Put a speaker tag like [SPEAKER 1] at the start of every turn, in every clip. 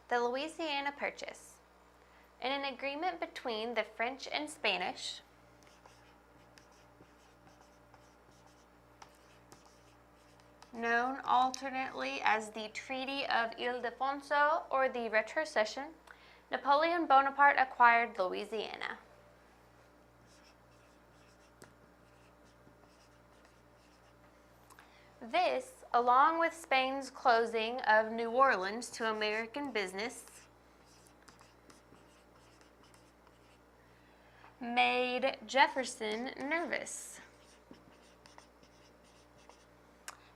[SPEAKER 1] The Louisiana Purchase. In an agreement between the French and Spanish, known alternately as the Treaty of Ile-de-France or the Retrocession, Napoleon Bonaparte acquired Louisiana. This, along with Spain's closing of New Orleans to American business, made Jefferson nervous.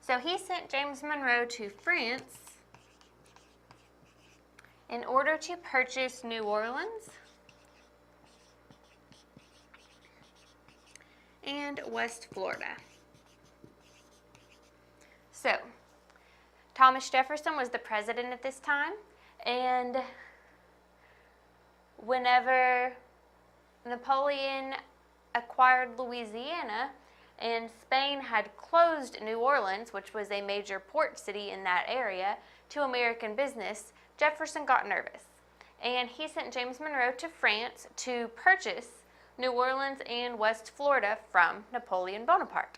[SPEAKER 1] So he sent James Monroe to France in order to purchase New Orleans and West Florida. So, Thomas Jefferson was the president at this time, and whenever Napoleon acquired Louisiana and Spain had closed New Orleans, which was a major port city in that area, to American business, Jefferson got nervous, and he sent James Monroe to France to purchase New Orleans and West Florida from Napoleon Bonaparte.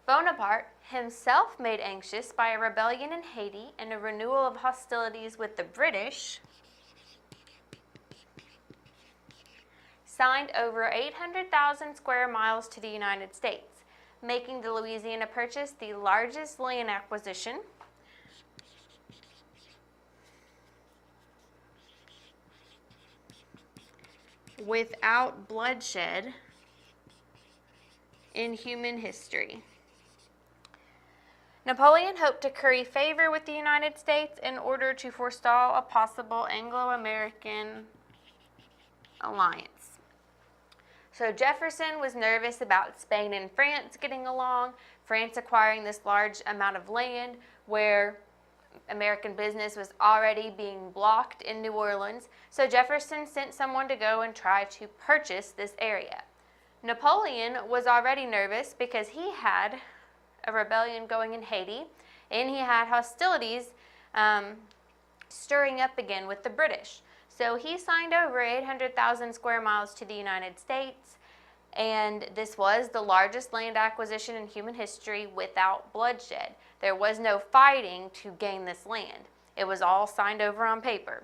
[SPEAKER 1] Bonaparte, himself made anxious by a rebellion in Haiti and a renewal of hostilities with the British, signed over 800,000 square miles to the United States, making the Louisiana Purchase the largest land acquisition without bloodshed in human history. Napoleon hoped to curry favor with the United States in order to forestall a possible Anglo-American alliance. So Jefferson was nervous about Spain and France getting along, France acquiring this large amount of land where American business was already being blocked in New Orleans. So Jefferson sent someone to go and try to purchase this area. Napoleon was already nervous because he had a rebellion going in Haiti, and he had hostilities stirring up again with the British. So he signed over 800,000 square miles to the United States, and this was the largest land acquisition in human history without bloodshed. There was no fighting to gain this land. It was all signed over on paper.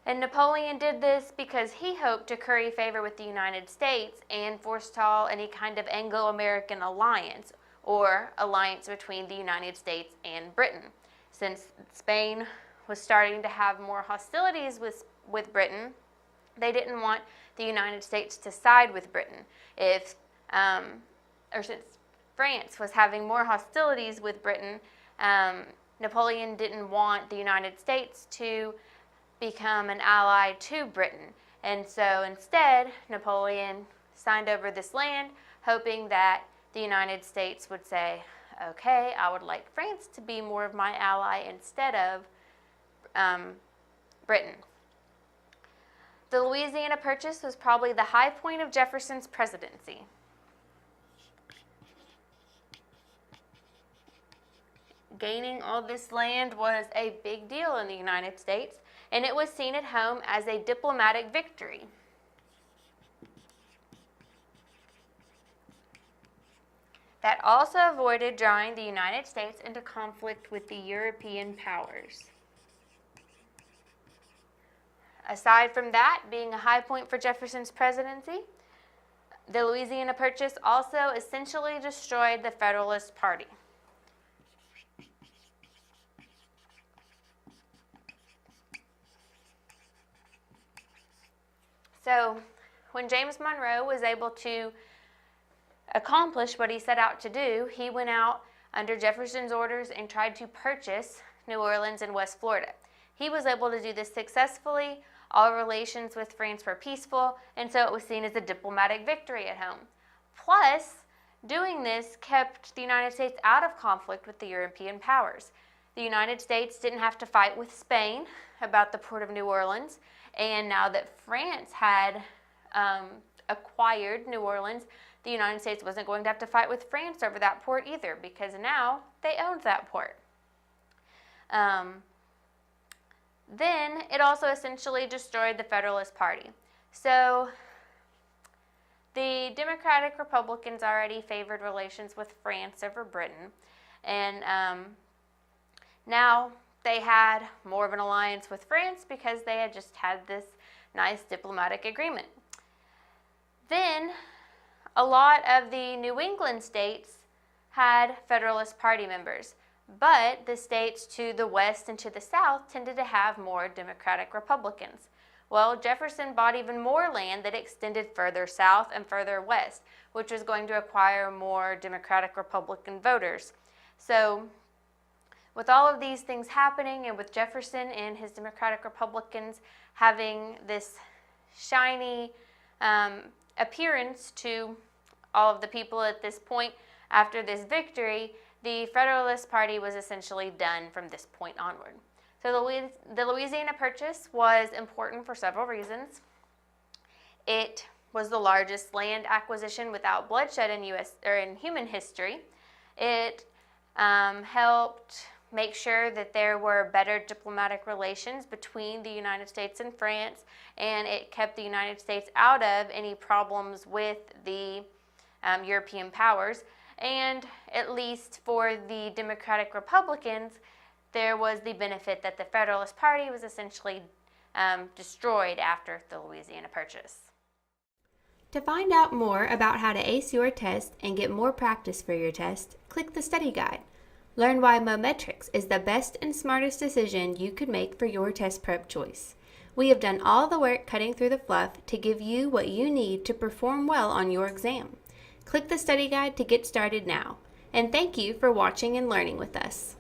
[SPEAKER 1] And Napoleon did this because he hoped to curry favor with the United States and forestall any kind of Anglo-American alliance or alliance between the United States and Britain. Since Spain was starting to have more hostilities with Britain, they didn't want the United States to side with Britain. Since France was having more hostilities with Britain, Napoleon didn't want the United States to become an ally to Britain. And so instead, Napoleon signed over this land, hoping that the United States would say, okay, I would like France to be more of my ally instead of Britain. The Louisiana Purchase was probably the high point of Jefferson's presidency. Gaining all this land was a big deal in the United States, and it was seen at home as a diplomatic victory. That also avoided drawing the United States into conflict with the European powers. Aside from that being a high point for Jefferson's presidency, the Louisiana Purchase also essentially destroyed the Federalist Party. So, when James Monroe was able to accomplish what he set out to do, he went out under Jefferson's orders and tried to purchase New Orleans and West Florida. He was able to do this successfully. All relations with France were peaceful, and so it was seen as a diplomatic victory at home. Plus, doing this kept the United States out of conflict with the European powers. The United States didn't have to fight with Spain about the port of New Orleans, and now that France had acquired New Orleans, the United States wasn't going to have to fight with France over that port either, because now they owned that port. Then it also essentially destroyed the Federalist Party. So the Democratic Republicans already favored relations with France over Britain, and now they had more of an alliance with France because they had just had this nice diplomatic agreement. Then a lot of the New England states had Federalist Party members, but the states to the west and to the south tended to have more Democratic Republicans. Well, Jefferson bought even more land that extended further south and further west, which was going to acquire more Democratic Republican voters. So with all of these things happening, and with Jefferson and his Democratic Republicans having this shiny appearance to all of the people at this point after this victory, the Federalist Party was essentially done from this point onward. So the Louisiana Purchase was important for several reasons. It was the largest land acquisition without bloodshed in human history. It helped make sure that there were better diplomatic relations between the United States and France, and it kept the United States out of any problems with the European powers. And at least for the Democratic Republicans, there was the benefit that the Federalist Party was essentially destroyed after the Louisiana Purchase.
[SPEAKER 2] To find out more about how to ace your test and get more practice for your test, click the study guide. Learn why Mometrix is the best and smartest decision you could make for your test prep choice. We have done all the work cutting through the fluff to give you what you need to perform well on your exam. Click the study guide to get started now. And thank you for watching and learning with us.